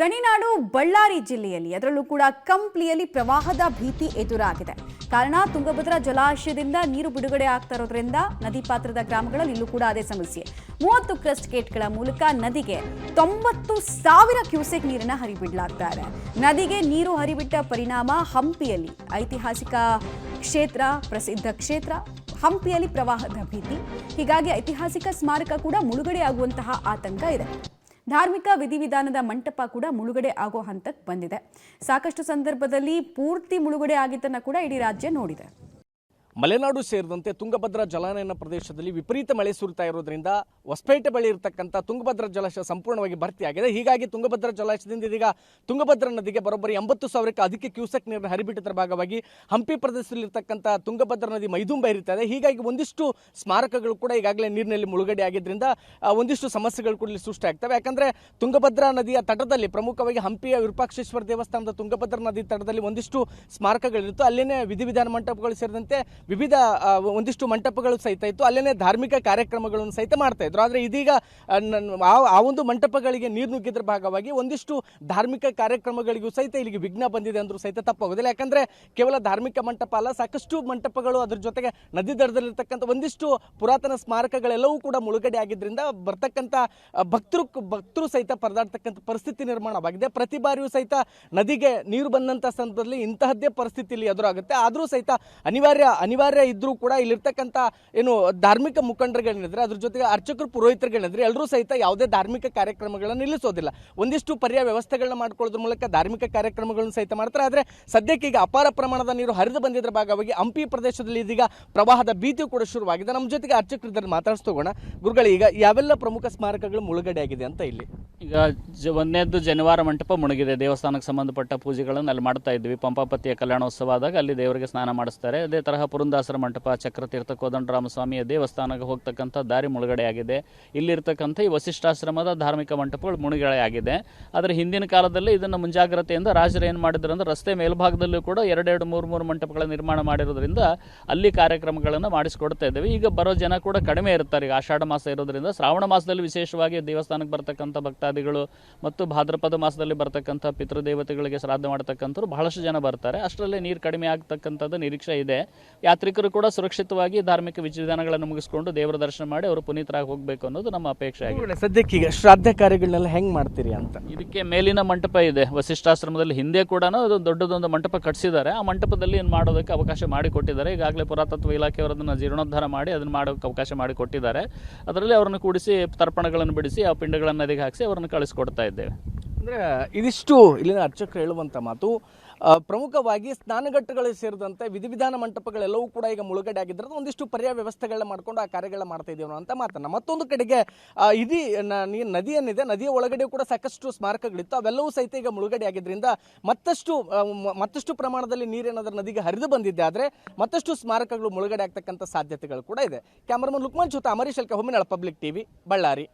ಗಣಿನಾಡು ಬಳ್ಳಾರಿ ಜಿಲ್ಲೆಯಲ್ಲಿ ಅದರಲ್ಲೂ ಕೂಡ ಕಂಪ್ಲಿಯಲ್ಲಿ ಪ್ರವಾಹದ ಭೀತಿ ಎದುರಾಗಿದೆ. ಕಾರಣ ತುಂಗಭದ್ರಾ ಜಲಾಶಯದಿಂದ ನೀರು ಬಿಡುಗಡೆ ಆಗ್ತಾ ಇರೋದ್ರಿಂದ ನದಿ ಪಾತ್ರದ ಗ್ರಾಮಗಳಲ್ಲಿ ಇಲ್ಲೂ ಕೂಡ ಅದೇ ಸಮಸ್ಯೆ. 30 ಕ್ರಸ್ಟ್ ಗೇಟ್ಗಳ ಮೂಲಕ ನದಿಗೆ 90,000 ಕ್ಯೂಸೆಕ್ ನೀರನ್ನು ಹರಿಬಿಡಲಾಗ್ತಾ ಇದೆ. ನದಿಗೆ ನೀರು ಹರಿಬಿಟ್ಟ ಪರಿಣಾಮ ಹಂಪಿಯಲ್ಲಿ ಐತಿಹಾಸಿಕ ಕ್ಷೇತ್ರ, ಪ್ರಸಿದ್ಧ ಕ್ಷೇತ್ರ ಹಂಪಿಯಲ್ಲಿ ಪ್ರವಾಹದ ಭೀತಿ. ಹೀಗಾಗಿ ಐತಿಹಾಸಿಕ ಸ್ಮಾರಕ ಕೂಡ ಮುಳುಗಡೆ ಆಗುವಂತಹ ಆತಂಕ ಇದೆ. ಧಾರ್ಮಿಕ ವಿಧಿವಿಧಾನದ ಮಂಟಪ ಕೂಡ ಮುಳುಗಡೆ ಆಗೋ ಹಂತಕ್ಕೆ ಬಂದಿದೆ. ಸಾಕಷ್ಟು ಸಂದರ್ಭದಲ್ಲಿ ಪೂರ್ತಿ ಮುಳುಗಡೆ ಆಗಿದ್ದನ್ನು ಕೂಡ ಇಡೀ ರಾಜ್ಯ ನೋಡಿದೆ. ಮಲೆನಾಡು ಸೇರಿದಂತೆ ತುಂಗಭದ್ರಾ ಜಲಾನಯನ ಪ್ರದೇಶದಲ್ಲಿ ವಿಪರೀತ ಮಳೆ ಸುರಿತಾ ಇರೋದ್ರಿಂದ ಹೊಸಪೇಟೆ ಬಳಿ ಇರತಕ್ಕಂಥ ತುಂಗಭದ್ರಾ ಜಲಾಶಯ ಸಂಪೂರ್ಣವಾಗಿ ಭರ್ತಿಯಾಗಿದೆ. ಹೀಗಾಗಿ ತುಂಗಭದ್ರಾ ಜಲಾಶಯದಿಂದ ಇದೀಗ ತುಂಗಭದ್ರಾ ನದಿಗೆ ಬರೋಬ್ಬರಿ 80,000ಕ್ಕೆ ಅಧಿಕ ಕ್ಯೂಸೆಕ್ ನೀರನ್ನು ಹರಿಬಿಟ್ಟಿದ್ದರ ಭಾಗವಾಗಿ ಹಂಪಿ ಪ್ರದೇಶದಲ್ಲಿರ್ತಕ್ಕಂಥ ತುಂಗಭದ್ರಾ ನದಿ ಮೈದುಂಬ ಹರಿತಾ ಇದೆ. ಹೀಗಾಗಿ ಒಂದಿಷ್ಟು ಸ್ಮಾರಕಗಳು ಕೂಡ ಈಗಾಗಲೇ ನೀರಿನಲ್ಲಿ ಮುಳುಗಡೆ ಆಗಿದ್ದರಿಂದ ಒಂದಿಷ್ಟು ಸಮಸ್ಯೆಗಳು ಕೂಡ ಸೃಷ್ಟಿ ಆಗ್ತವೆ. ಯಾಕಂದರೆ ತುಂಗಭದ್ರಾ ನದಿಯ ತಟದಲ್ಲಿ ಪ್ರಮುಖವಾಗಿ ಹಂಪಿಯ ವಿರೂಪಾಕ್ಷೇಶ್ವರ ದೇವಸ್ಥಾನದ ತುಂಗಭದ್ರಾ ನದಿ ತಟದಲ್ಲಿ ಒಂದಿಷ್ಟು ಸ್ಮಾರಕಗಳಿತ್ತು. ಅಲ್ಲೇನೇ ವಿಧಿವಿಧಾನ ಮಂಟಪಗಳು ಸೇರಿದಂತೆ ವಿವಿಧ ಒಂದಿಷ್ಟು ಮಂಟಪಗಳು ಸಹಿತ ಇತ್ತು. ಅಲ್ಲೇನೇ ಧಾರ್ಮಿಕ ಕಾರ್ಯಕ್ರಮಗಳನ್ನು ಸಹಿತ ಮಾಡ್ತಾ ಇದ್ರು. ಆದರೆ ಇದೀಗ ಆ ಒಂದು ಮಂಟಪಗಳಿಗೆ ನೀರು ನುಗ್ಗಿದ್ರ ಭಾಗವಾಗಿ ಒಂದಿಷ್ಟು ಧಾರ್ಮಿಕ ಕಾರ್ಯಕ್ರಮಗಳಿಗೂ ಸಹಿತ ಇಲ್ಲಿಗೆ ವಿಘ್ನ ಬಂದಿದೆ ಅಂದ್ರೂ ಸಹಿತ ತಪ್ಪಾಗೋದಿಲ್ಲ. ಯಾಕಂದ್ರೆ ಕೇವಲ ಧಾರ್ಮಿಕ ಮಂಟಪ ಅಲ್ಲ, ಸಾಕಷ್ಟು ಮಂಟಪಗಳು ಅದ್ರ ಜೊತೆಗೆ ನದಿ ದಡದಲ್ಲಿರ್ತಕ್ಕಂಥ ಒಂದಿಷ್ಟು ಪುರಾತನ ಸ್ಮಾರಕಗಳೆಲ್ಲವೂ ಕೂಡ ಮುಳುಗಡೆ ಆಗಿದ್ದರಿಂದ ಬರ್ತಕ್ಕಂಥ ಭಕ್ತರು ಸಹಿತ ಪರದಾಡ್ತಕ್ಕಂಥ ಪರಿಸ್ಥಿತಿ ನಿರ್ಮಾಣವಾಗಿದೆ. ಪ್ರತಿ ಬಾರಿಯೂ ಸಹಿತ ನದಿಗೆ ನೀರು ಬಂದಂಥ ಸಂದರ್ಭದಲ್ಲಿ ಇಂತಹದ್ದೇ ಪರಿಸ್ಥಿತಿ ಇಲ್ಲಿ ಎದುರಾಗುತ್ತೆ. ಆದರೂ ಸಹಿತ ಅನಿವಾರ್ಯ ಇದ್ರೂ ಕೂಡ ಇಲ್ಲಿರ್ತಕ್ಕಂಥ ಏನು ಧಾರ್ಮಿಕ ಮುಖಂಡರುಗಳೇನಿದ್ರೆ ಅದ್ರ ಜೊತೆಗೆ ಅರ್ಚಕರು ಪುರೋಹಿತರುಗಳೇನಿದ್ರೆ ಎಲ್ಲರೂ ಸಹಿತ ಯಾವುದೇ ಧಾರ್ಮಿಕ ಕಾರ್ಯಕ್ರಮಗಳನ್ನು ನಿಲ್ಲಿಸೋದಿಲ್ಲ. ಒಂದಿಷ್ಟು ಪರ್ಯಾಯ ವ್ಯವಸ್ಥೆಗಳನ್ನ ಮಾಡ್ಕೊಳ್ಳೋದ್ರ ಮೂಲಕ ಧಾರ್ಮಿಕ ಕಾರ್ಯಕ್ರಮಗಳನ್ನು ಸಹಿತ ಮಾಡ್ತಾರೆ. ಆದರೆ ಸದ್ಯಕ್ಕೆ ಈಗ ಅಪಾರ ಪ್ರಮಾಣದ ನೀರು ಹರಿದು ಬಂದಿದ್ರ ಭಾಗವಾಗಿ ಹಂಪಿ ಪ್ರದೇಶದಲ್ಲಿ ಇದೀಗ ಪ್ರವಾಹದ ಭೀತಿ ಕೂಡ ಶುರುವಾಗಿದೆ. ನಮ್ಮ ಜೊತೆಗೆ ಅರ್ಚಕರು ಇದ್ದಾರೆ, ಮಾತಾಡಿಸ್ತೋಗೋಣ. ಗುರುಗಳು, ಈಗ ಯಾವೆಲ್ಲ ಪ್ರಮುಖ ಸ್ಮಾರಕಗಳು ಮುಳುಗಡೆ ಆಗಿದೆ ಅಂತ ಇಲ್ಲಿ? ಈಗ ಒಂದನೇದ್ದು ಜನಿವಾರ ಮಂಟಪ ಮುಳುಗಿದೆ. ದೇವಸ್ಥಾನಕ್ಕೆ ಸಂಬಂಧಪಟ್ಟ ಪೂಜೆಗಳನ್ನು ಅಲ್ಲಿ ಮಾಡ್ತಾ ಇದ್ವಿ. ಪಂಪಾಪತಿಯ ಕಲ್ಯಾಣೋತ್ಸವ ಆದಾಗ ಅಲ್ಲಿ ದೇವರಿಗೆ ಸ್ನಾನ ಮಾಡಿಸ್ತಾರೆ. ಅದೇ ತರಹ ಪುರಂದಾಸರ ಮಂಟಪ, ಚಕ್ರತೀರ್ಥ ಕೋದಂಡರಾಮಸ್ವಾಮಿಯ ದೇವಸ್ಥಾನಕ್ಕೆ ಹೋಗ್ತಕ್ಕಂಥ ದಾರಿ ಮುಳುಗಡೆ ಆಗಿದೆ. ಇಲ್ಲಿರ್ತಕ್ಕಂಥ ಈ ವಸಿಷ್ಠಾಶ್ರಮದ ಧಾರ್ಮಿಕ ಮಂಟಪಗಳು ಮುಳುಗಡೆ ಆಗಿದೆ. ಆದರೆ ಹಿಂದಿನ ಕಾಲದಲ್ಲಿ ಇದನ್ನು ಮುಂಜಾಗ್ರತೆಯಿಂದ ರಾಜರು ಏನು ಮಾಡಿದ್ರು ಅಂದರೆ ರಸ್ತೆ ಮೇಲ್ಭಾಗದಲ್ಲೂ ಕೂಡ 2-3 ಮಂಟಪಗಳ ನಿರ್ಮಾಣ ಮಾಡಿರೋದ್ರಿಂದ ಅಲ್ಲಿ ಕಾರ್ಯಕ್ರಮಗಳನ್ನು ಮಾಡಿಸ್ಕೊಡ್ತಾ ಇದ್ದೇವೆ. ಈಗ ಬರೋ ಜನ ಕೂಡ ಕಡಿಮೆ ಇರ್ತಾರೆ. ಈಗ ಆಷಾಢ ಮಾಸ ಇರೋದ್ರಿಂದ ಶ್ರಾವಣ ಮಾಸದಲ್ಲಿ ವಿಶೇಷವಾಗಿ ದೇವಸ್ಥಾನಕ್ಕೆ ಬರ್ತಕ್ಕಂಥ ಭಕ್ತಾದಿಗಳು ಮತ್ತು ಭಾದ್ರಪದ ಮಾಸದಲ್ಲಿ ಬರ್ತಕ್ಕಂಥ ಪಿತೃದೇವತೆಗಳಿಗೆ ಶ್ರಾದ್ದ ಮಾಡ್ತಕ್ಕಂಥವ್ರು ಬಹಳಷ್ಟು ಜನ ಬರ್ತಾರೆ. ಅಷ್ಟರಲ್ಲೇ ನೀರು ಕಡಿಮೆ ಆಗ್ತಕ್ಕಂಥದ್ದು ನಿರೀಕ್ಷೆ ಇದೆ. ಯಾತ್ರಿಕರು ಕೂಡ ಸುರಕ್ಷಿತವಾಗಿ ಧಾರ್ಮಿಕ ವಿಧಿವಿಧಾನಗಳನ್ನು ಮುಗಿಸ್ಕೊಂಡು ದೇವರ ದರ್ಶನ ಮಾಡಿ ಅವರು ಪುನೀತರಾಗಿ ಹೋಗಬೇಕು ಅನ್ನೋದು ನಮ್ಮ ಅಪೇಕ್ಷೆ ಆಗಿದೆ. ಸದ್ಯಕ್ಕೆ ಈಗ ಶ್ರಾದ್ದ ಕಾರ್ಯಗಳನ್ನೆಲ್ಲ ಹೆಂಗ್ ಮಾಡ್ತೀರಿ ಅಂತ? ಇದಕ್ಕೆ ಮೇಲಿನ ಮಂಟಪ ಇದೆ ವಸಿಷ್ಠಾಶ್ರಮದಲ್ಲಿ. ಹಿಂದೆ ಕೂಡ ದೊಡ್ಡದೊಂದು ಮಂಟಪ ಕಟ್ಟಿಸಿದ್ದಾರೆ. ಆ ಮಂಟಪದಲ್ಲಿ ಮಾಡೋದಕ್ಕೆ ಅವಕಾಶ ಮಾಡಿಕೊಟ್ಟಿದ್ದಾರೆ. ಈಗಾಗಲೇ ಪುರಾತತ್ವ ಇಲಾಖೆಯವರು ಅದನ್ನು ಜೀರ್ಣೋದ್ಧಾರ ಮಾಡಿ ಅದನ್ನು ಮಾಡೋಕ್ಕೆ ಅವಕಾಶ ಮಾಡಿಕೊಟ್ಟಿದ್ದಾರೆ. ಅದರಲ್ಲಿ ಅವರನ್ನು ಕೂಡಿಸಿ ತರ್ಪಣಗಳನ್ನು ಬಿಡಿಸಿ ಆ ಪಿಂಡಗಳನ್ನು ನದಿಗೆ ಹಾಕಿಸಿ ಅವರನ್ನು ಕಳಿಸ್ಕೊಡ್ತಾ ಇದ್ದೇವೆ. ಅಂದರೆ ಇದಿಷ್ಟು ಇಲ್ಲಿನ ಅರ್ಚಕರು ಹೇಳುವಂಥ ಮಾತು. ಪ್ರಮುಖವಾಗಿ ಸ್ನಾನಘಟ್ಟಗಳು ಸೇರಿದಂತೆ ವಿಧಿವಿಧಾನ ಮಂಟಪಗಳೆಲ್ಲವೂ ಕೂಡ ಈಗ ಮುಳುಗಡೆ ಆಗಿದ್ದರೆ ಒಂದಿಷ್ಟು ಪರ್ಯಾಯ ವ್ಯವಸ್ಥೆಗಳನ್ನ ಮಾಡ್ಕೊಂಡು ಆ ಕಾರ್ಯಗಳನ್ನ ಮಾಡ್ತಾ ಇದ್ದೀವಿ ಅಂತ ಮಾತನ್ನ. ಮತ್ತೊಂದು ಕಡೆಗೆ ಇಡೀ ನದಿ ಏನಿದೆ, ನದಿಯ ಒಳಗಡೆ ಕೂಡ ಸಾಕಷ್ಟು ಸ್ಮಾರಕಗಳಿತ್ತು. ಅವೆಲ್ಲವೂ ಸಹಿತ ಈಗ ಮುಳುಗಡೆ ಆಗಿದ್ದರಿಂದ ಮತ್ತಷ್ಟು ಪ್ರಮಾಣದಲ್ಲಿ ನೀರೇನಾದ್ರೂ ನದಿಗೆ ಹರಿದು ಬಂದಿದ್ದೆ ಆದರೆ ಮತ್ತಷ್ಟು ಸ್ಮಾರಕಗಳು ಮುಳುಗಡೆ ಆಗ್ತಕ್ಕಂಥ ಸಾಧ್ಯತೆಗಳು ಕೂಡ ಇದೆ. ಕ್ಯಾಮರಾಮನ್ ಲುಕ್ಮಾನ್ ಜೊತೆ ಅಮರೀಶ್ ಅಲ್ಕೆ, ಹೊಮ್ಮಿನಾಳ, ಪಬ್ಲಿಕ್ ಟಿವಿ, ಬಳ್ಳಾರಿ.